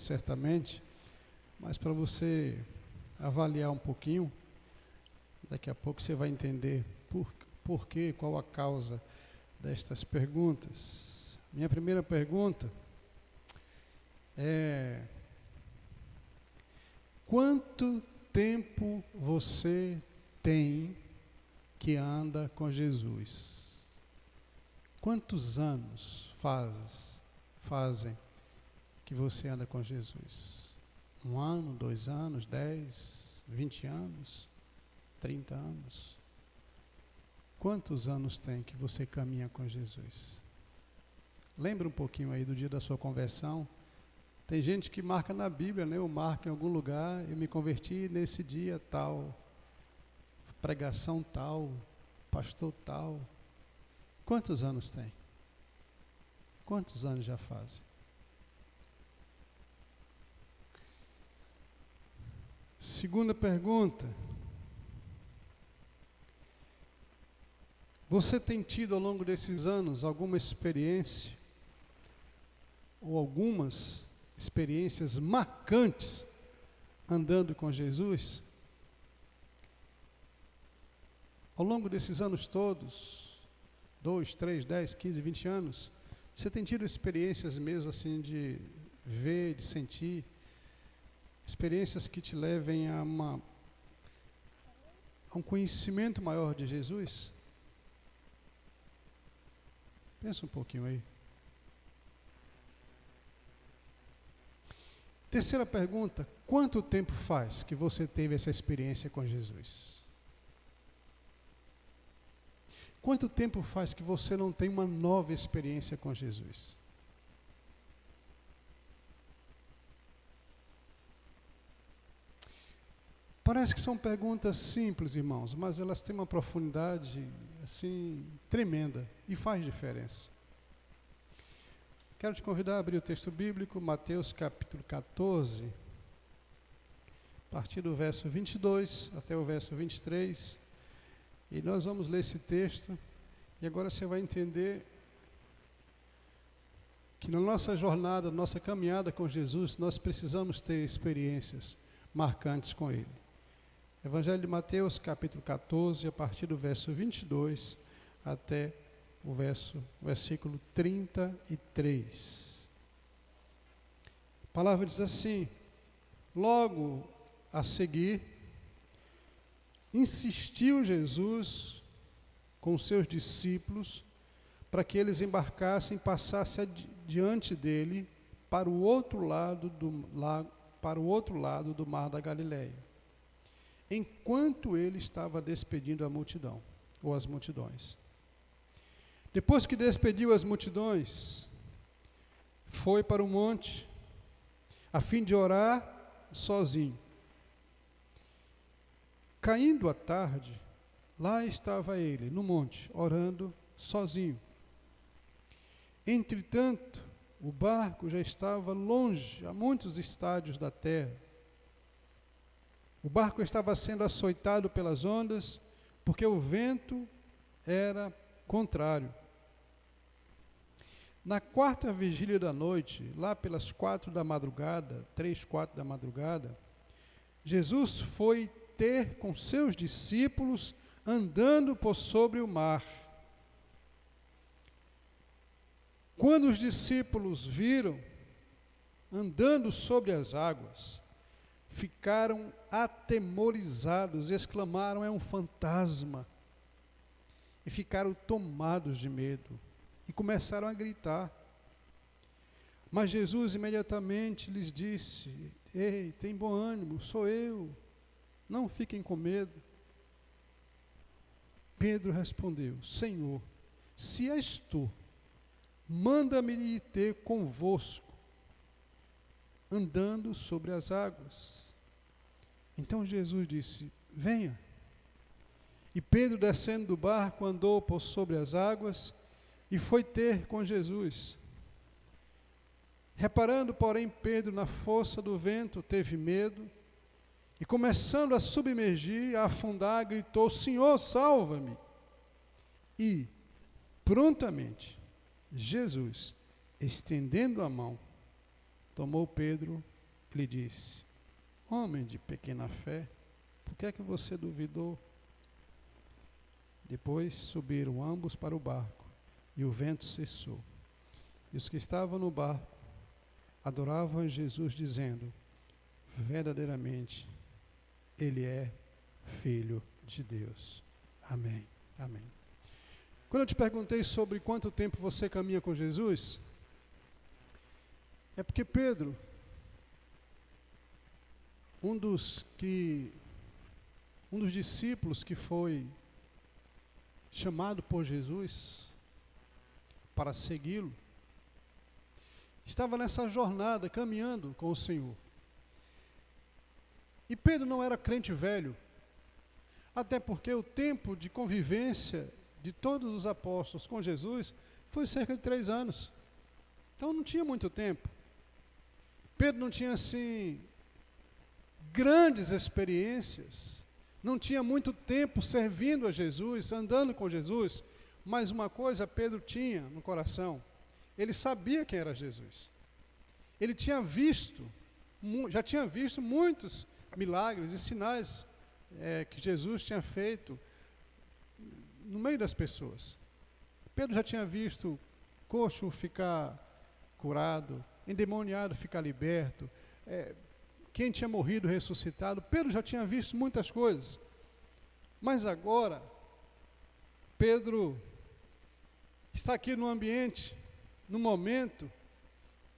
certamente, mas para você avaliar um pouquinho, daqui a pouco você vai entender por quê, qual a causa destas perguntas. Minha primeira pergunta é: quanto tempo você tem que anda com Jesus? Quantos anos fazem que você anda com Jesus? 1 ano, 2 anos, 10, 20 anos, 30 anos? Quantos anos tem que você caminha com Jesus? Lembra um pouquinho aí do dia da sua conversão? Tem gente que marca na Bíblia, né? Eu marco em algum lugar, eu me converti nesse dia tal, pregação tal, pastor tal. Quantos anos tem? Quantos anos já fazem? Segunda pergunta: você tem tido ao longo desses anos alguma experiência, ou algumas experiências marcantes andando com Jesus? Ao longo desses anos todos, 2, 3, 10, 15, 20 anos, você tem tido experiências mesmo assim de ver, de sentir, experiências que te levem a um conhecimento maior de Jesus? Pensa um pouquinho aí. Terceira pergunta: quanto tempo faz que você teve essa experiência com Jesus? Quanto tempo faz que você não tem uma nova experiência com Jesus? Parece que são perguntas simples, irmãos, mas elas têm uma profundidade assim tremenda e faz diferença. Quero te convidar a abrir o texto bíblico, Mateus capítulo 14, a partir do verso 22 até o verso 23. E nós vamos ler esse texto, e agora você vai entender que na nossa jornada, nossa caminhada com Jesus, nós precisamos ter experiências marcantes com Ele. Evangelho de Mateus, capítulo 14, a partir do verso 22 até o versículo 33. A palavra diz assim: logo a seguir, insistiu Jesus com seus discípulos para que eles embarcassem e passassem diante dele para o outro lado do mar da Galileia, enquanto ele estava despedindo a multidão, ou as multidões. Depois que despediu as multidões, foi para o monte, a fim de orar sozinho. Caindo a tarde, lá estava ele, no monte, orando sozinho. Entretanto, o barco já estava longe, a muitos estádios da terra. O barco estava sendo açoitado pelas ondas, porque o vento era contrário. Na quarta vigília da noite, lá pelas 4 da madrugada, 3, 4 da madrugada, Jesus foi ter com seus discípulos andando por sobre o mar. Quando os discípulos viram andando sobre as águas, ficaram atemorizados, exclamaram: é um fantasma. E ficaram tomados de medo e começaram a gritar. Mas Jesus imediatamente lhes disse: ei, tem bom ânimo, sou eu, não fiquem com medo. Pedro respondeu: Senhor, se és tu, manda-me ir ter convosco, andando sobre as águas. Então Jesus disse: venha. E Pedro, descendo do barco, andou por sobre as águas e foi ter com Jesus. Reparando, porém, Pedro na força do vento, teve medo, e começando a submergir, a afundar, gritou: Senhor, salva-me! E, prontamente, Jesus, estendendo a mão, tomou Pedro lhe disse: homem de pequena fé, por que é que você duvidou? Depois subiram ambos para o barco, e o vento cessou. E os que estavam no barco adoravam a Jesus, dizendo: verdadeiramente, Ele é Filho de Deus. Amém. Amém. Quando eu te perguntei sobre quanto tempo você caminha com Jesus, é porque Pedro, um dos discípulos que foi chamado por Jesus para segui-lo, estava nessa jornada, caminhando com o Senhor. E Pedro não era crente velho, até porque o tempo de convivência de todos os apóstolos com Jesus foi cerca de 3 anos. Então não tinha muito tempo. Pedro não tinha, assim, grandes experiências, não tinha muito tempo servindo a Jesus, andando com Jesus, mas uma coisa Pedro tinha no coração: ele sabia quem era Jesus. Ele tinha visto, já tinha visto muitos milagres e sinais que Jesus tinha feito no meio das pessoas. Pedro já tinha visto coxo ficar curado, endemoniado ficar liberto, quem tinha morrido ressuscitado. Pedro já tinha visto muitas coisas. Mas agora, Pedro está aqui no ambiente, no momento,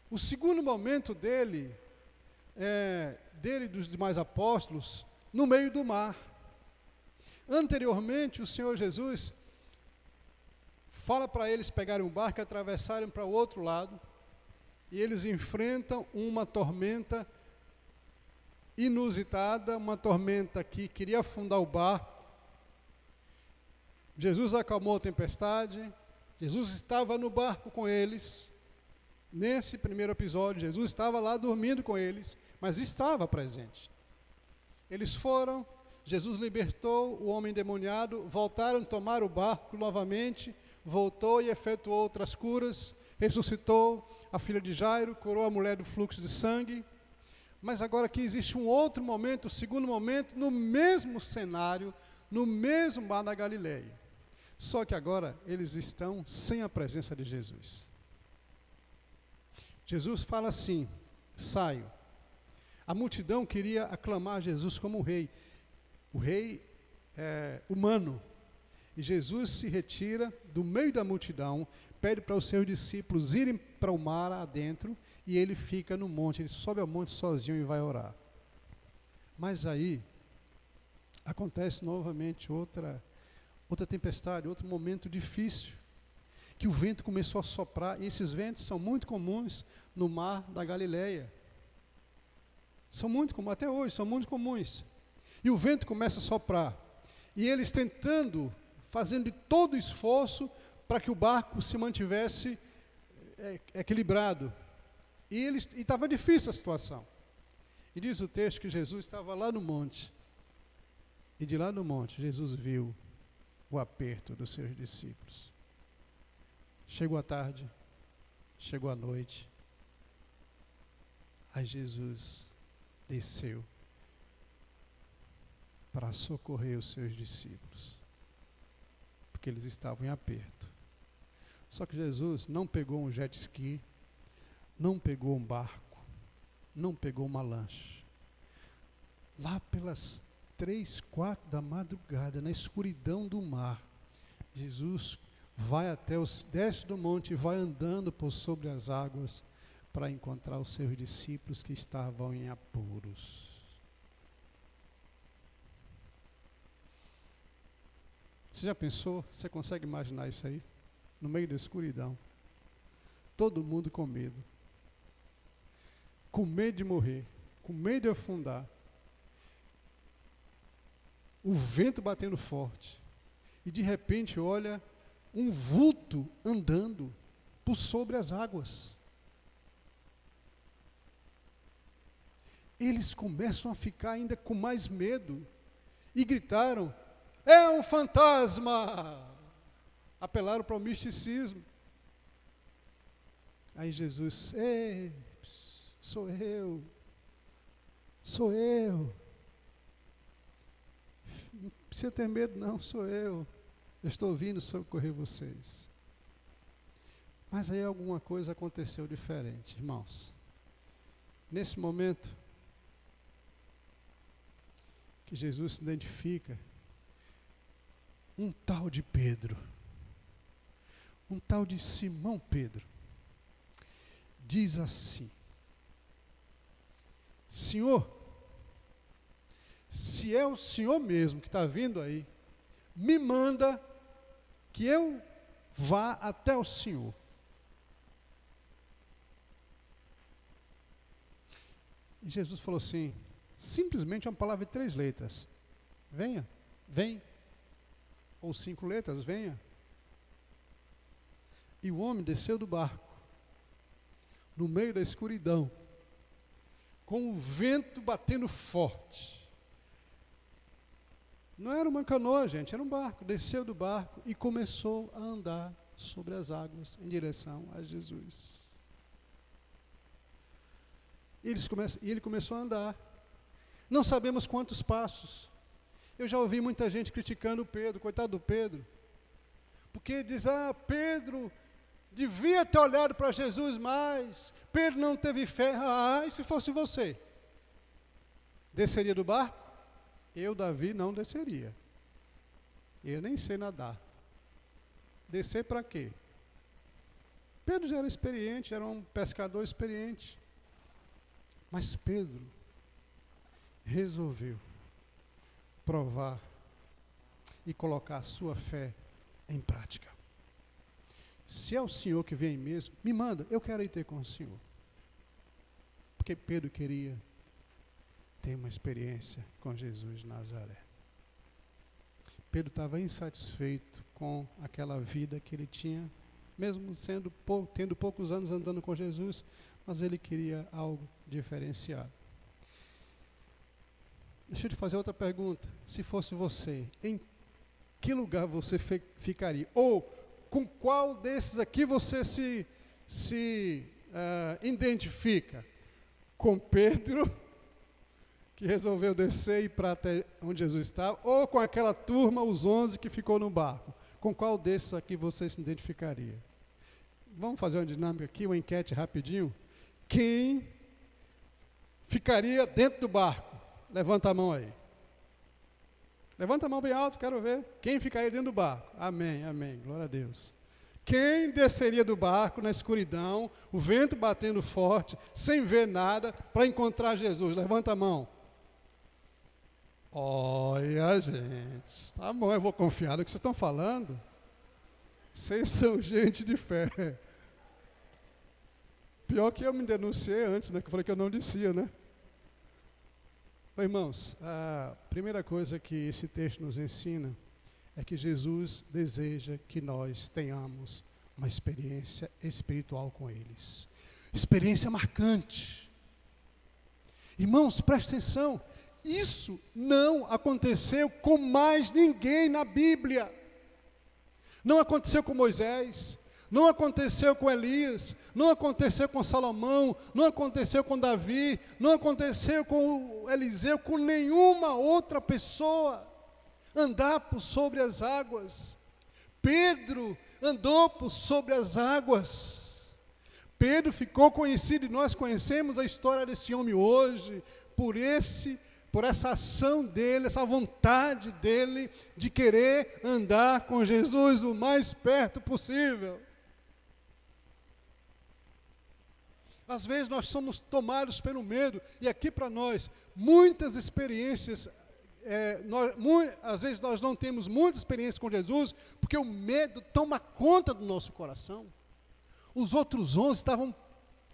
o segundo momento dele e dos demais apóstolos, no meio do mar. Anteriormente, o Senhor Jesus fala para eles pegarem um barco e atravessarem para o outro lado, e eles enfrentam uma tormenta inusitada, uma tormenta que queria afundar o barco. Jesus acalmou a tempestade, Jesus estava no barco com eles. Nesse primeiro episódio, Jesus estava lá dormindo com eles, mas estava presente. Eles foram, Jesus libertou o homem endemoniado, voltaram, tomaram o barco novamente, voltou e efetuou outras curas, ressuscitou a filha de Jairo, curou a mulher do fluxo de sangue. Mas agora aqui existe um outro momento, o segundo momento, no mesmo cenário, no mesmo mar da Galileia. Só que agora eles estão sem a presença de Jesus. Jesus fala assim: saio. A multidão queria aclamar Jesus como o rei humano. E Jesus se retira do meio da multidão, pede para os seus discípulos irem para o mar adentro, e ele fica no monte, ele sobe ao monte sozinho e vai orar. Mas aí, acontece novamente outra tempestade, outro momento difícil, que o vento começou a soprar, e esses ventos são muito comuns no mar da Galileia. São muito comuns, até hoje, são muito comuns. E o vento começa a soprar, e eles tentando, fazendo de todo o esforço para que o barco se mantivesse equilibrado. E estava difícil a situação. E diz o texto que Jesus estava lá no monte. E de lá no monte, Jesus viu o aperto dos seus discípulos. Chegou a tarde, chegou a noite. Aí Jesus desceu para socorrer os seus discípulos, porque eles estavam em aperto. Só que Jesus não pegou um jet ski, não pegou um barco, não pegou uma lancha. Lá pelas 3, 4 da madrugada, na escuridão do mar, Jesus desce do monte e vai andando por sobre as águas para encontrar os seus discípulos que estavam em apuros. Você já pensou? Você consegue imaginar isso aí? No meio da escuridão, todo mundo com medo de morrer, com medo de afundar, o vento batendo forte, e de repente olha um vulto andando por sobre as águas. Eles começam a ficar ainda com mais medo e gritaram: é um fantasma! Apelaram para o misticismo. Aí Jesus: ei, sou eu. Sou eu. Não precisa ter medo, não, sou eu. Eu estou vindo socorrer vocês. Mas aí alguma coisa aconteceu diferente, irmãos. Nesse momento que Jesus se identifica, um tal de Pedro, um tal de Simão Pedro, diz assim: Senhor, se é o Senhor mesmo que está vindo aí, me manda que eu vá até o Senhor. E Jesus falou assim, simplesmente uma palavra de 3 letras: venha, vem. Ou 5 letras, venha. E o homem desceu do barco, no meio da escuridão, com o vento batendo forte. Não era uma canoa, gente, era um barco. Desceu do barco e começou a andar sobre as águas em direção a Jesus. E ele começou a andar. Não sabemos quantos passos. Eu já ouvi muita gente criticando o Pedro, coitado do Pedro, porque diz, Pedro devia ter olhado para Jesus mais, Pedro não teve fé. E se fosse você? Desceria do barco? Eu, Davi, não desceria. Eu nem sei nadar. Descer para quê? Pedro já era experiente, era um pescador experiente. Mas Pedro resolveu provar e colocar a sua fé em prática. Se é o Senhor que vem mesmo, me manda, eu quero ir ter com o Senhor. Porque Pedro queria ter uma experiência com Jesus de Nazaré. Pedro estava insatisfeito com aquela vida que ele tinha, mesmo tendo poucos anos andando com Jesus, mas ele queria algo diferenciado. Deixa eu te fazer outra pergunta. Se fosse você, em que lugar você ficaria? Ou com qual desses aqui você se identifica? Com Pedro, que resolveu descer e ir para até onde Jesus estava, ou com aquela turma, os 11 que ficou no barco? Com qual desses aqui você se identificaria? Vamos fazer uma dinâmica aqui, uma enquete rapidinho. Quem ficaria dentro do barco? Levanta a mão aí. Levanta a mão bem alto, quero ver. Quem ficaria dentro do barco? Amém, amém, glória a Deus. Quem desceria do barco na escuridão, o vento batendo forte, sem ver nada, para encontrar Jesus? Levanta a mão. Olha, gente, tá bom, eu vou confiar no que vocês estão falando. Vocês são gente de fé. Pior que eu me denunciei antes, né? Que eu falei que eu não descia, né? Irmãos, a primeira coisa que esse texto nos ensina é que Jesus deseja que nós tenhamos uma experiência espiritual com eles. Experiência marcante. Irmãos, preste atenção, isso não aconteceu com mais ninguém na Bíblia. Não aconteceu com Moisés, não aconteceu com Elias, não aconteceu com Salomão, não aconteceu com Davi, não aconteceu com Eliseu, com nenhuma outra pessoa andar por sobre as águas. Pedro andou por sobre as águas. Pedro ficou conhecido e nós conhecemos a história desse homem hoje por essa ação dele, essa vontade dele de querer andar com Jesus o mais perto possível. Às vezes nós somos tomados pelo medo, e aqui para nós, muitas experiências, às vezes nós não temos muita experiência com Jesus, porque o medo toma conta do nosso coração. Os outros 11 estavam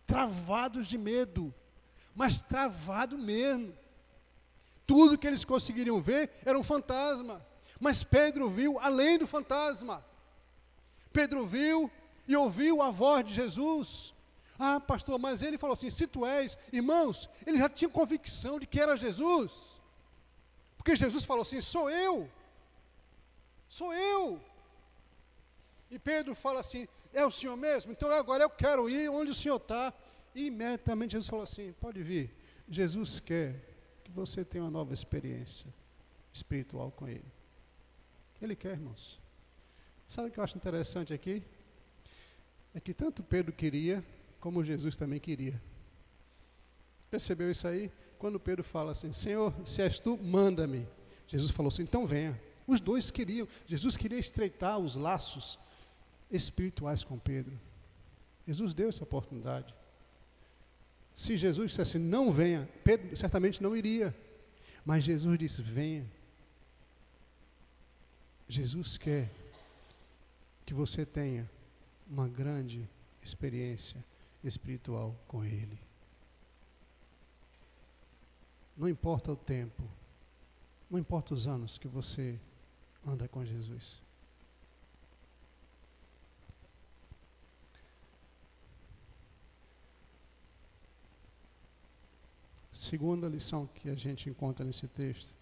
travados de medo, mas travado mesmo. Tudo que eles conseguiriam ver era um fantasma, mas Pedro viu além do fantasma. Pedro viu e ouviu a voz de Jesus. Pastor, mas ele falou assim, se tu és, irmãos, ele já tinha convicção de que era Jesus, porque Jesus falou assim, sou eu, e Pedro fala assim, é o Senhor mesmo? Então agora eu quero ir onde o Senhor está. E imediatamente Jesus falou assim, pode vir, Jesus quer que você tenha uma nova experiência espiritual com Ele. Ele quer, irmãos. Sabe o que eu acho interessante aqui? É que tanto Pedro queria, como Jesus também queria. Percebeu isso aí? Quando Pedro fala assim, Senhor, se és tu, manda-me. Jesus falou assim, então venha. Os dois queriam. Jesus queria estreitar os laços espirituais com Pedro. Jesus deu essa oportunidade. Se Jesus dissesse, não venha, Pedro certamente não iria. Mas Jesus disse, venha. Jesus quer que você tenha uma grande experiência espiritual com Ele. Não importa o tempo, não importa os anos que você anda com Jesus. Segunda lição que a gente encontra nesse texto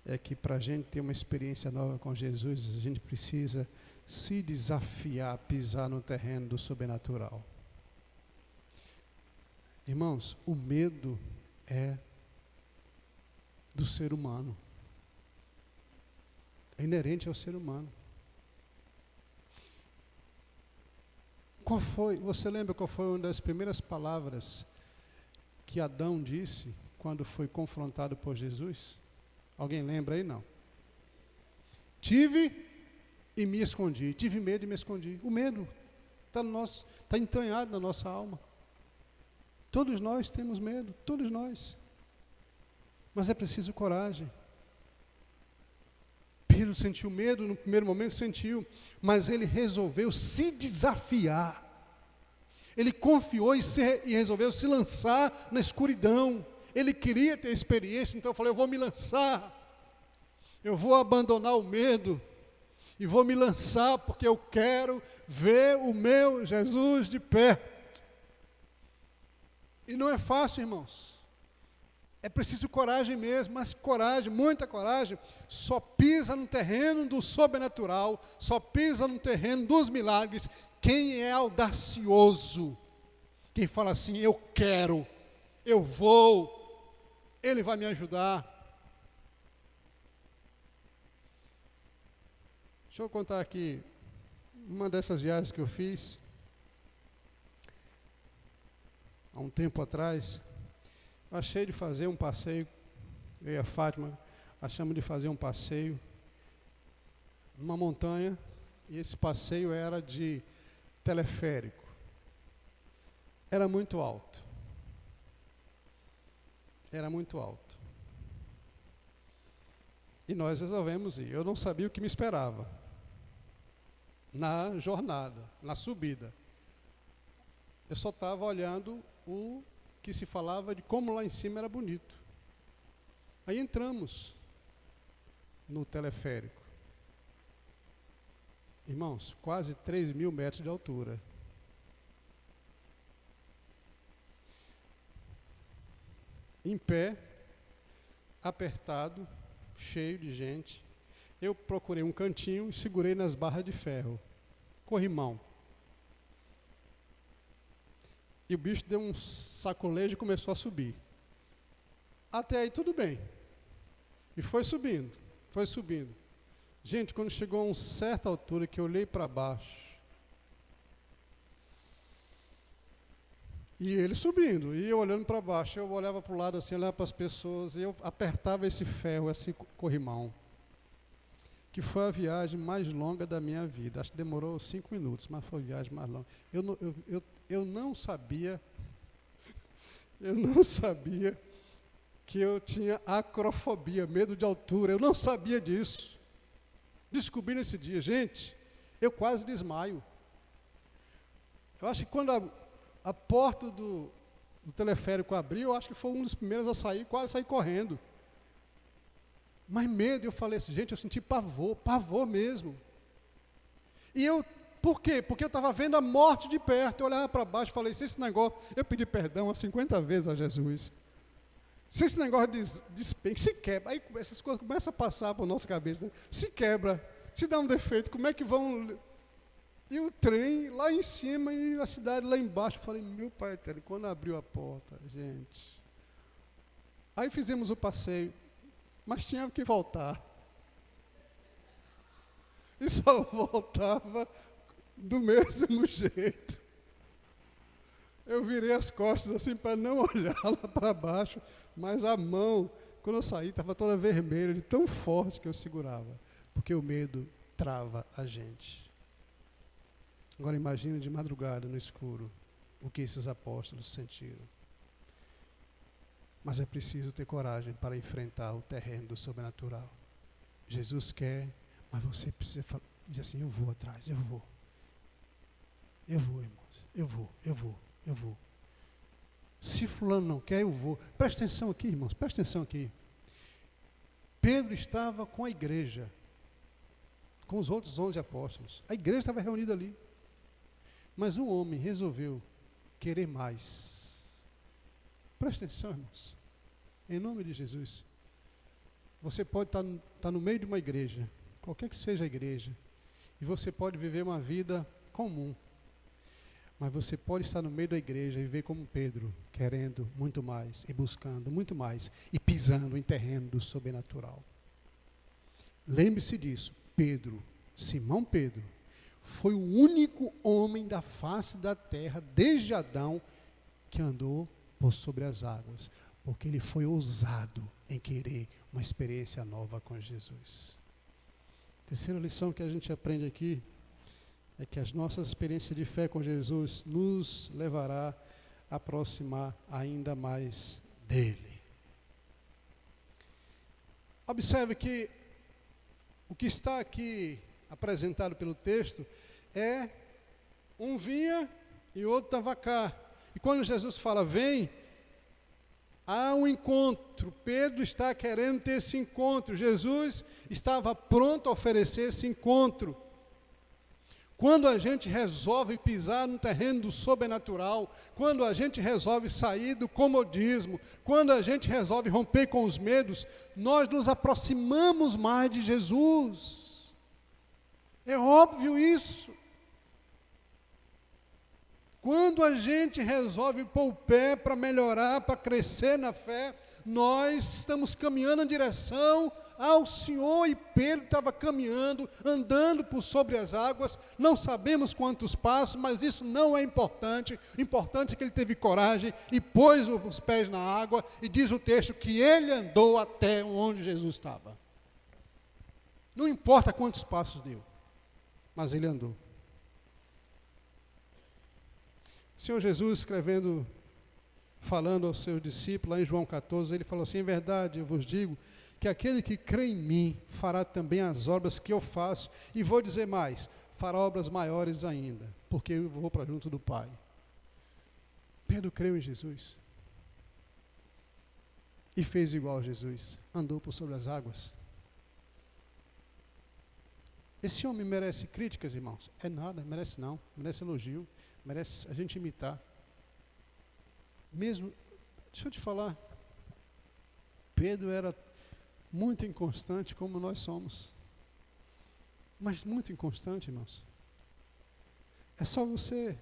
é que para a gente ter uma experiência nova com Jesus, a gente precisa se desafiar a pisar no terreno do sobrenatural. Irmãos, o medo é do ser humano. É inerente ao ser humano. Você lembra qual foi uma das primeiras palavras que Adão disse quando foi confrontado por Jesus? Alguém lembra aí? Não. Tive e me escondi. Tive medo e me escondi. O medo está entranhado na nossa alma. Todos nós temos medo, todos nós. Mas é preciso coragem. Pedro sentiu medo no primeiro momento, sentiu, mas ele resolveu se desafiar. Ele confiou e resolveu se lançar na escuridão. Ele queria ter experiência, então eu falei, eu vou me lançar. Eu vou abandonar o medo e vou me lançar porque eu quero ver o meu Jesus de perto. E não é fácil, irmãos. É preciso coragem mesmo, mas coragem, muita coragem, só pisa no terreno do sobrenatural, só pisa no terreno dos milagres quem é audacioso, quem fala assim, eu quero, eu vou, Ele vai me ajudar. Deixa eu contar aqui, uma dessas viagens que eu fiz, há um tempo atrás, achei de fazer um passeio, eu e a Fátima, achamos de fazer um passeio numa montanha, e esse passeio era de teleférico. Era muito alto. Era muito alto. E nós resolvemos ir. Eu não sabia o que me esperava na jornada, na subida. Eu só estava olhando o que se falava de como lá em cima era bonito. Aí entramos no teleférico. Irmãos, quase 3.000 metros de altura. Em pé, apertado, cheio de gente. Eu procurei um cantinho e segurei nas barras de ferro. Corrimão. E o bicho deu um sacolejo e começou a subir. Até aí tudo bem. E foi subindo, foi subindo. Gente, quando chegou a uma certa altura que eu olhei para baixo, e ele subindo, e eu olhando para baixo, eu olhava para o lado assim, olhava para as pessoas, e eu apertava esse ferro, esse corrimão, que foi a viagem mais longa da minha vida. Acho que demorou 5 minutos, mas foi a viagem mais longa. Eu não sabia que eu tinha acrofobia, medo de altura. Eu não sabia disso. Descobri nesse dia, gente, eu quase desmaio. Eu acho que quando a porta do teleférico abriu, eu acho que foi um dos primeiros a sair, quase saí correndo. Mas medo, eu falei assim, gente, eu senti pavor mesmo. E por quê? Porque eu estava vendo a morte de perto, eu olhava para baixo e falei, se esse negócio, eu pedi perdão 50 vezes a Jesus. Se esse negócio despenca, se quebra, aí essas coisas começam a passar por nossa cabeça, né? Se quebra, se dá um defeito, como é que vão... E o trem lá em cima e a cidade lá embaixo, eu falei, meu pai eterno, quando abriu a porta, gente, Aí fizemos o passeio, mas tinha que voltar. E só voltava do mesmo jeito. Eu virei as costas assim para não olhar lá para baixo, mas a mão, quando eu saí, estava toda vermelha, de tão forte que eu segurava. Porque o medo trava a gente. Agora imagine de madrugada, no escuro, o que esses apóstolos sentiram. Mas é preciso ter coragem para enfrentar o terreno do sobrenatural. Jesus quer, mas você precisa dizer assim, eu vou atrás, eu vou. Eu vou, irmãos, eu vou. Se fulano não quer, eu vou. Presta atenção aqui, irmãos, presta atenção aqui. Pedro estava com a igreja, com os outros 11 apóstolos. A igreja estava reunida ali. Mas um homem resolveu querer mais. Presta atenção, irmãos. Em nome de Jesus. Você pode estar no meio de uma igreja, qualquer que seja a igreja, e você pode viver uma vida comum. Mas você pode estar no meio da igreja e viver como Pedro, querendo muito mais, e buscando muito mais, e pisando em terreno do sobrenatural. Lembre-se disso, Pedro, Simão Pedro, foi o único homem da face da terra, desde Adão, que andou por sobre as águas, porque ele foi ousado em querer uma experiência nova com Jesus. Terceira lição que a gente aprende aqui é que as nossas experiências de fé com Jesus nos levará a aproximar ainda mais dele. Observe que o que está aqui apresentado pelo texto é um vinha e outro estava cá. E quando Jesus fala vem, há um encontro. Pedro está querendo ter esse encontro. Jesus estava pronto a oferecer esse encontro. Quando a gente resolve pisar no terreno do sobrenatural, quando a gente resolve sair do comodismo, quando a gente resolve romper com os medos, nós nos aproximamos mais de Jesus. É óbvio isso. Quando a gente resolve pôr o pé para melhorar, para crescer na fé, nós estamos caminhando em direção ao Senhor, e Pedro estava caminhando, andando por sobre as águas, não sabemos quantos passos, mas isso não é importante. O importante é que ele teve coragem e pôs os pés na água, e diz o texto que ele andou até onde Jesus estava. Não importa quantos passos deu, mas ele andou. O Senhor Jesus, escrevendo, falando aos seus discípulos, lá em João 14, ele falou assim: em verdade, eu vos digo, que aquele que crê em mim, fará também as obras que eu faço, e vou dizer mais, fará obras maiores ainda, porque eu vou para junto do Pai. Pedro creu em Jesus, e fez igual a Jesus, andou por sobre as águas. Esse homem merece críticas, irmãos? É nada, merece não, merece elogio, merece a gente imitar. Mesmo, deixa eu te falar, Pedro era muito inconstante como nós somos. Mas muito inconstante, irmãos. É só você,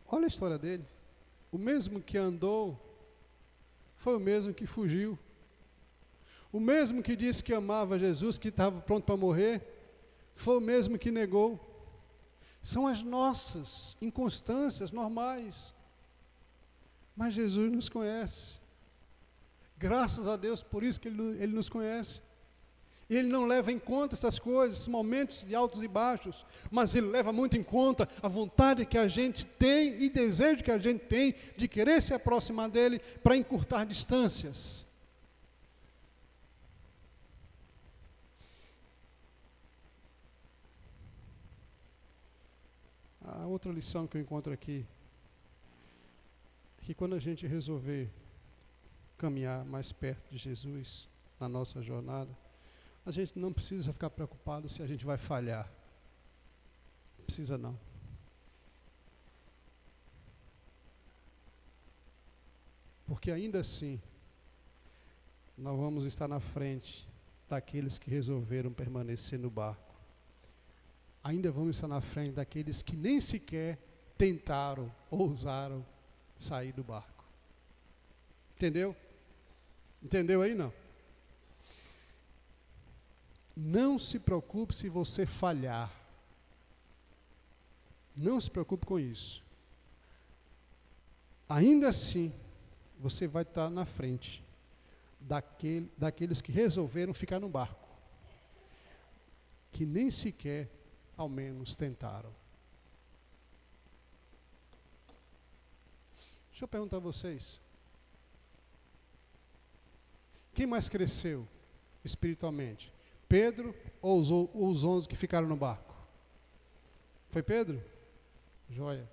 olha a história dele. O mesmo que andou, foi o mesmo que fugiu. O mesmo que disse que amava Jesus, que estava pronto para morrer, foi o mesmo que negou. São as nossas inconstâncias normais. Mas Jesus nos conhece. Graças a Deus, por isso que Ele nos conhece. Ele não leva em conta essas coisas, esses momentos de altos e baixos, mas Ele leva muito em conta a vontade que a gente tem e desejo que a gente tem de querer se aproximar dEle para encurtar distâncias. A outra lição que eu encontro aqui é que quando a gente resolver caminhar mais perto de Jesus na nossa jornada, a gente não precisa ficar preocupado se a gente vai falhar. Não precisa não. Porque ainda assim, nós vamos estar na frente daqueles que resolveram permanecer no barco. Ainda vamos estar na frente daqueles que nem sequer tentaram, ousaram sair do barco. Entendeu? Entendeu aí, não? Não se preocupe se você falhar. Não se preocupe com isso. Ainda assim, você vai estar na frente daqueles que resolveram ficar no barco, que nem sequer, ao menos, tentaram. Deixa eu perguntar a vocês. Quem mais cresceu espiritualmente? Pedro ou os 11 que ficaram no barco? Foi Pedro? Joia.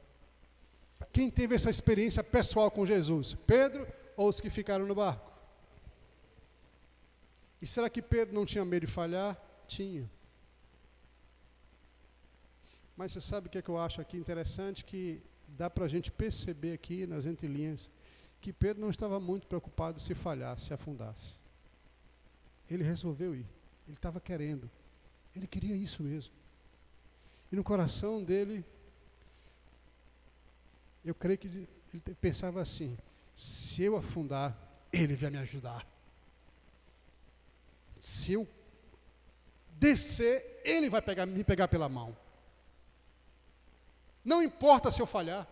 Quem teve essa experiência pessoal com Jesus? Pedro ou os que ficaram no barco? E será que Pedro não tinha medo de falhar? Tinha. Mas você sabe o que eu acho aqui interessante? Que dá para a gente perceber aqui nas entrelinhas que Pedro não estava muito preocupado se falhasse, se afundasse. Ele resolveu ir. Ele estava querendo. Ele queria isso mesmo. E no coração dele, eu creio que ele pensava assim: se eu afundar, ele vai me ajudar. Se eu descer, ele vai me pegar pela mão. Não importa se eu falhar.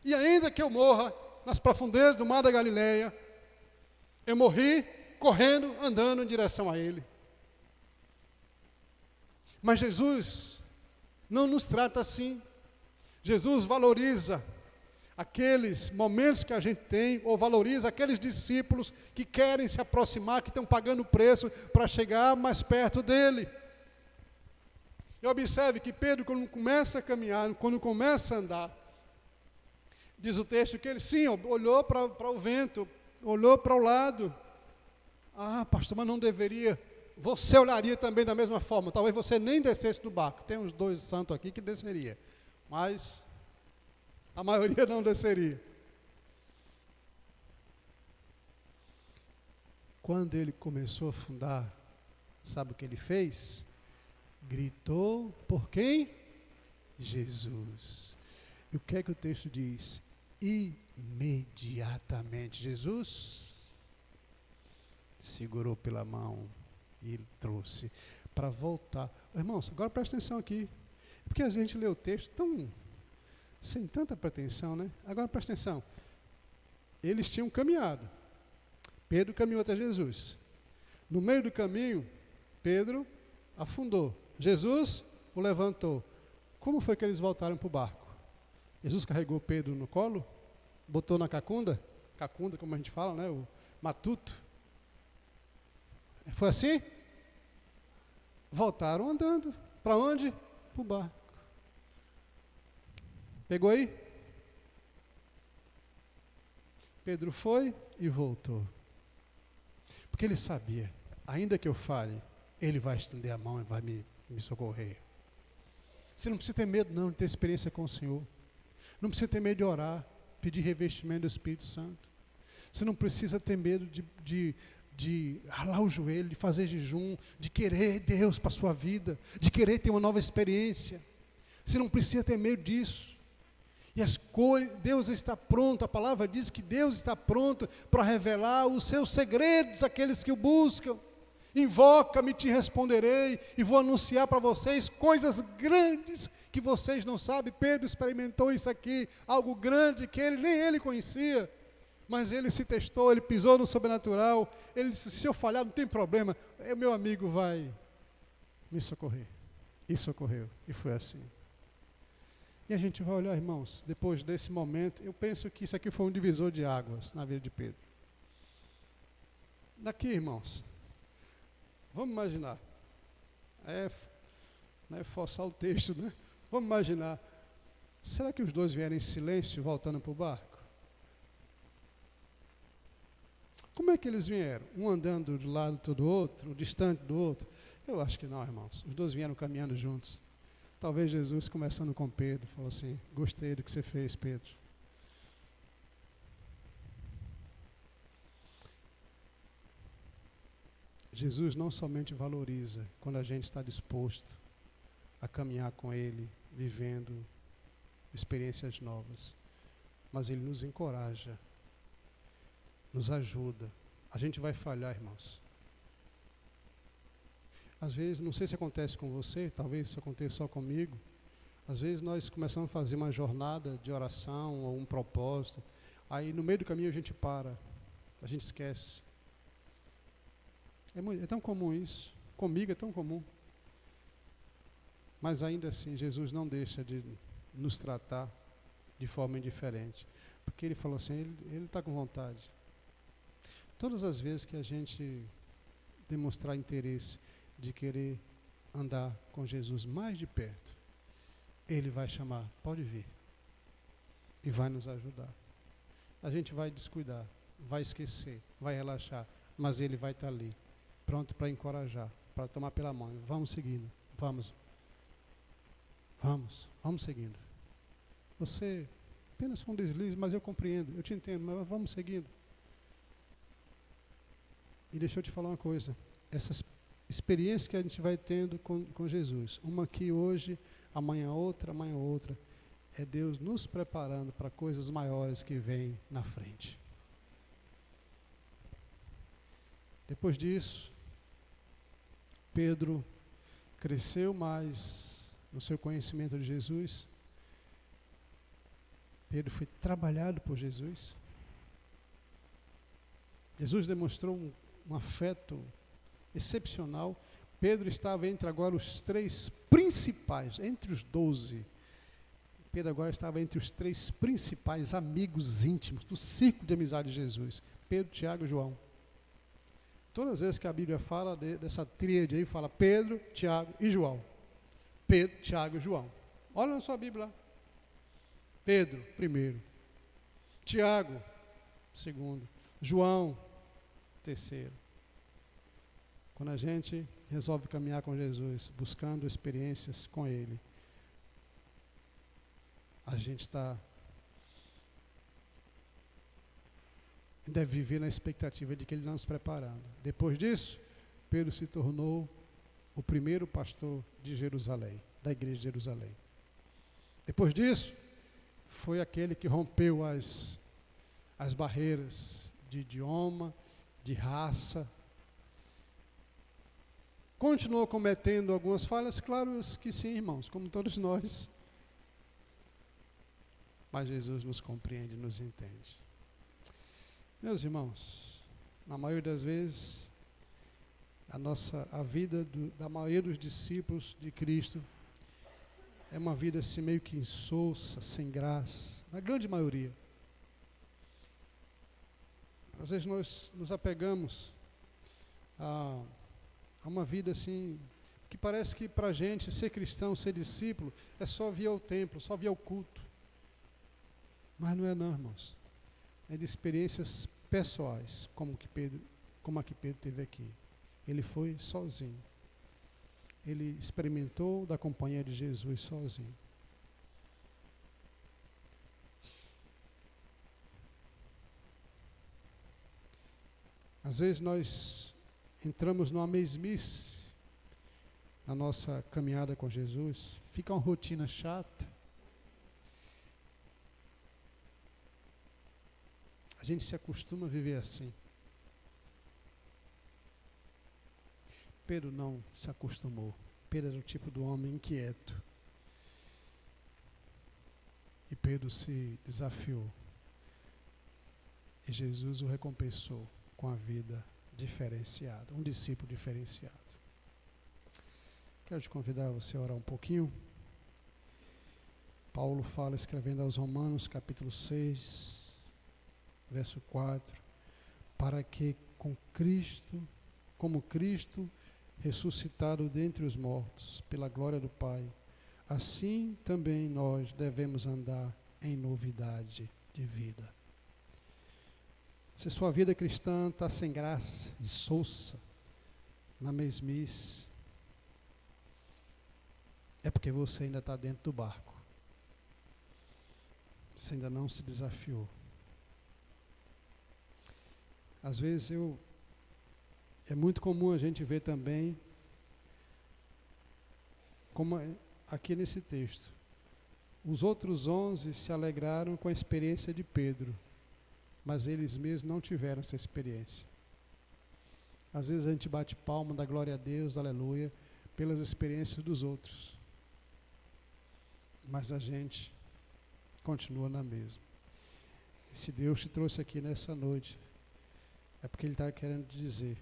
E ainda que eu morra nas profundezas do mar da Galileia, eu morri correndo, andando em direção a ele. Mas Jesus não nos trata assim. Jesus valoriza aqueles momentos que a gente tem, ou valoriza aqueles discípulos que querem se aproximar, que estão pagando o preço para chegar mais perto dele. E observe que Pedro, quando começa a caminhar, quando começa a andar, diz o texto que ele sim, olhou para o vento, olhou para o lado. Ah, pastor, mas não deveria. Você olharia também da mesma forma. Talvez você nem descesse do barco. Tem uns 2 santos aqui que desceria, mas a maioria não desceria. Quando ele começou a afundar, sabe o que ele fez? Gritou por quem? Jesus. E o que é que o texto diz? Imediatamente Jesus segurou pela mão e trouxe para voltar. Irmãos, agora presta atenção aqui. É porque a gente lê o texto tão sem tanta pretensão, né? Agora presta atenção. Eles tinham caminhado. Pedro caminhou até Jesus. No meio do caminho, Pedro afundou. Jesus o levantou. Como foi que eles voltaram para o barco? Jesus carregou Pedro no colo, botou na cacunda, como a gente fala, né? O matuto. Foi assim? Voltaram andando. Para onde? Para o barco. Pegou aí? Pedro foi e voltou. Porque ele sabia, ainda que eu fale, ele vai estender a mão e vai me socorrer. Você não precisa ter medo não de ter experiência com o Senhor. Não precisa ter medo de orar, pedir revestimento do Espírito Santo. Você não precisa ter medo de ralar o joelho, de fazer jejum, de querer Deus para a sua vida, de querer ter uma nova experiência. Você não precisa ter medo disso. E Deus está pronto, a palavra diz que Deus está pronto para revelar os seus segredos àqueles que o buscam. Invoca-me, te responderei, e vou anunciar para vocês coisas grandes que vocês não sabem. Pedro experimentou isso aqui, algo grande que nem ele conhecia, mas ele se testou, ele pisou no sobrenatural. Ele disse: se eu falhar, não tem problema, meu amigo vai me socorrer. E socorreu, e foi assim. E a gente vai olhar, irmãos, depois desse momento, eu penso que isso aqui foi um divisor de águas na vida de Pedro. Daqui, irmãos, vamos imaginar, não é forçar o texto, né? Vamos imaginar, será que os dois vieram em silêncio voltando para o barco? Como é que eles vieram? Um andando do lado do outro, distante do outro? Eu acho que não, irmãos. Os dois vieram caminhando juntos. Talvez Jesus, começando com Pedro, falou assim: gostei do que você fez, Pedro. Jesus não somente valoriza quando a gente está disposto a caminhar com Ele, vivendo experiências novas, mas Ele nos encoraja nos ajuda. A gente vai falhar, irmãos. Às vezes, não sei se acontece com você, talvez isso aconteça só comigo. Às vezes nós começamos a fazer uma jornada de oração ou um propósito, aí no meio do caminho a gente para, a gente esquece. É tão comum isso, comigo é tão comum. Mas ainda assim, Jesus não deixa de nos tratar de forma indiferente, porque Ele falou assim, Ele está com vontade. Todas as vezes que a gente demonstrar interesse de querer andar com Jesus mais de perto, Ele vai chamar, pode vir, e vai nos ajudar. A gente vai descuidar, vai esquecer, vai relaxar, mas Ele vai estar ali, pronto para encorajar, para tomar pela mão. Vamos seguindo, vamos seguindo. Você apenas foi um deslize, mas eu compreendo, eu te entendo, mas vamos seguindo. E deixa eu te falar uma coisa, essas experiências que a gente vai tendo com Jesus, uma aqui hoje, amanhã outra, é Deus nos preparando para coisas maiores que vêm na frente. Depois disso, Pedro cresceu mais no seu conhecimento de Jesus. Pedro foi trabalhado por Jesus. Jesus demonstrou um afeto excepcional. Pedro estava entre agora os 3 principais, entre os 12. Pedro agora estava entre os 3 principais amigos íntimos do círculo de amizade de Jesus. Pedro, Tiago e João. Todas as vezes que a Bíblia fala dessa tríade aí, fala Pedro, Tiago e João. Pedro, Tiago e João. Olha na sua Bíblia lá. Pedro, primeiro. Tiago, segundo. João, terceiro. Quando a gente resolve caminhar com Jesus, buscando experiências com Ele, a gente deve viver na expectativa de que Ele está nos preparando. Depois disso, Pedro se tornou o primeiro pastor de Jerusalém, da igreja de Jerusalém. Depois disso, foi aquele que rompeu as barreiras de idioma, de raça. Continuou cometendo algumas falhas? Claro que sim, irmãos, como todos nós. Mas Jesus nos compreende, nos entende. Meus irmãos, na maioria das vezes, a vida da maioria dos discípulos de Cristo é uma vida assim meio que insossa, sem graça, na grande maioria. Às vezes nós nos apegamos a uma vida assim, que parece que para a gente ser cristão, ser discípulo, é só vir ao templo, só vir ao culto. Mas não é não, irmãos. É de experiências pessoais, como a que Pedro teve aqui. Ele foi sozinho. Ele experimentou da companhia de Jesus sozinho. Às vezes nós entramos numa mesmice na nossa caminhada com Jesus, fica uma rotina chata. A gente se acostuma a viver assim. Pedro não se acostumou. Pedro era o tipo do homem inquieto. E Pedro se desafiou. E Jesus o recompensou com a vida diferenciada, um discípulo diferenciado. Quero te convidar a você a orar um pouquinho. Paulo fala, escrevendo aos Romanos, capítulo 6, verso 4, para que como Cristo, ressuscitado dentre os mortos, pela glória do Pai, assim também nós devemos andar em novidade de vida. Se sua vida cristã está sem graça, insossa, na mesmice, é porque você ainda está dentro do barco. Você ainda não se desafiou. Às vezes é muito comum a gente ver também, como aqui nesse texto, os outros 11 se alegraram com a experiência de Pedro, mas eles mesmos não tiveram essa experiência. Às vezes a gente bate palma, dá glória a Deus, aleluia, pelas experiências dos outros. Mas a gente continua na mesma. E se Deus te trouxe aqui nessa noite, é porque Ele está querendo te dizer: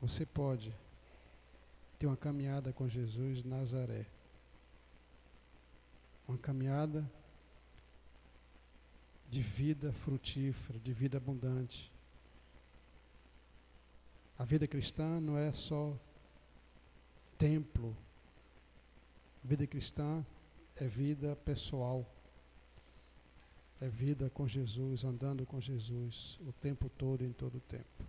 você pode ter uma caminhada com Jesus de Nazaré. Uma caminhada de vida frutífera, de vida abundante. A vida cristã não é só templo. A vida cristã é vida pessoal. É vida com Jesus, andando com Jesus o tempo todo, em todo o tempo.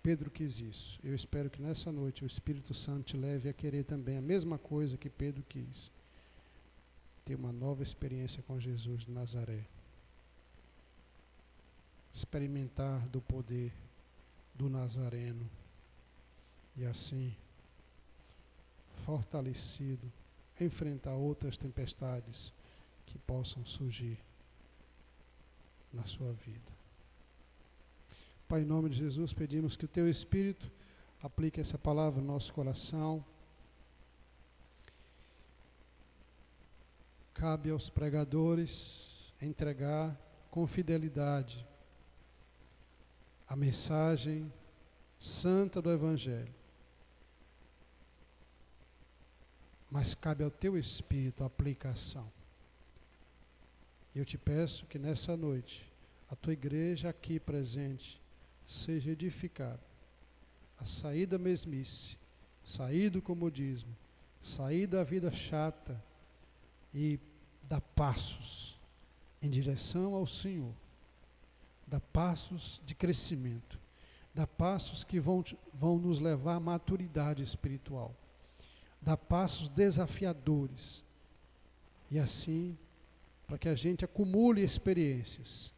Pedro quis isso. Eu espero que nessa noite o Espírito Santo te leve a querer também a mesma coisa que Pedro quis. Ter uma nova experiência com Jesus de Nazaré. Experimentar do poder do Nazareno. E assim, fortalecido, enfrentar outras tempestades que possam surgir na sua vida. Pai, em nome de Jesus, pedimos que o Teu Espírito aplique essa palavra no nosso coração. Cabe aos pregadores entregar com fidelidade a mensagem santa do Evangelho. Mas cabe ao Teu Espírito a aplicação. Eu te peço que nessa noite a Tua igreja aqui presente seja edificada, a sair da mesmice, sair do comodismo, sair da vida chata e dar passos em direção ao Senhor, dar passos de crescimento, dar passos que vão nos levar à maturidade espiritual, dar passos desafiadores, e assim, para que a gente acumule experiências,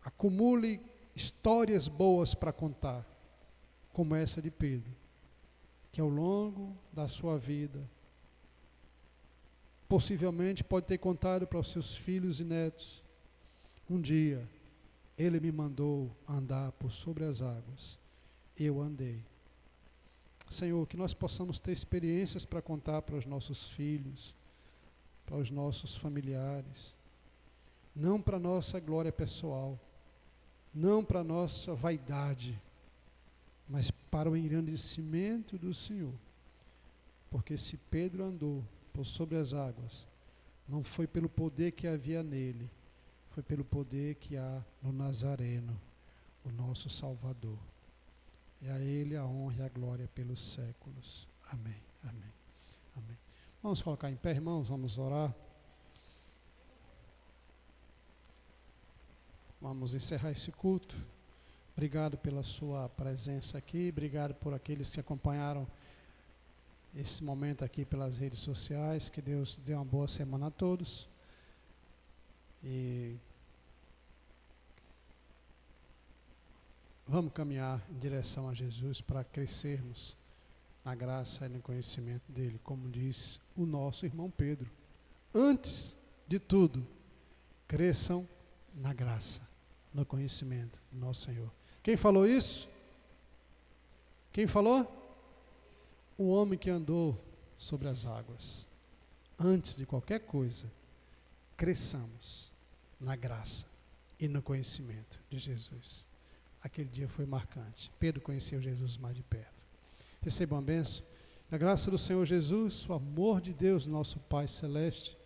acumule histórias boas para contar, como essa de Pedro, que ao longo da sua vida, possivelmente pode ter contado para os seus filhos e netos: um dia, Ele me mandou andar por sobre as águas, eu andei. Senhor, que nós possamos ter experiências para contar para os nossos filhos, para os nossos familiares, não para a nossa glória pessoal, não para a nossa vaidade, mas para o engrandecimento do Senhor. Porque se Pedro andou por sobre as águas, não foi pelo poder que havia nele, foi pelo poder que há no Nazareno, o nosso Salvador. E a Ele a honra e a glória pelos séculos. Amém, amém, amém. Vamos colocar em pé, irmãos, vamos orar. Vamos encerrar esse culto. Obrigado pela sua presença aqui, obrigado por aqueles que acompanharam esse momento aqui pelas redes sociais. Que Deus dê uma boa semana a todos. E vamos caminhar em direção a Jesus para crescermos na graça e no conhecimento dele, como diz o nosso irmão Pedro. Antes de tudo, cresçam na graça, no conhecimento do nosso Senhor. Quem falou isso? Quem falou? O homem que andou sobre as águas. Antes de qualquer coisa, cresçamos na graça e no conhecimento de Jesus. Aquele dia foi marcante. Pedro conheceu Jesus mais de perto. Recebam a bênção. A graça do Senhor Jesus, o amor de Deus, nosso Pai Celeste,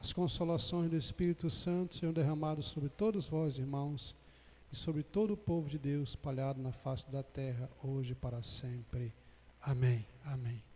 as consolações do Espírito Santo sejam derramados sobre todos vós, irmãos, e sobre todo o povo de Deus espalhado na face da terra, hoje e para sempre. Amém. Amém.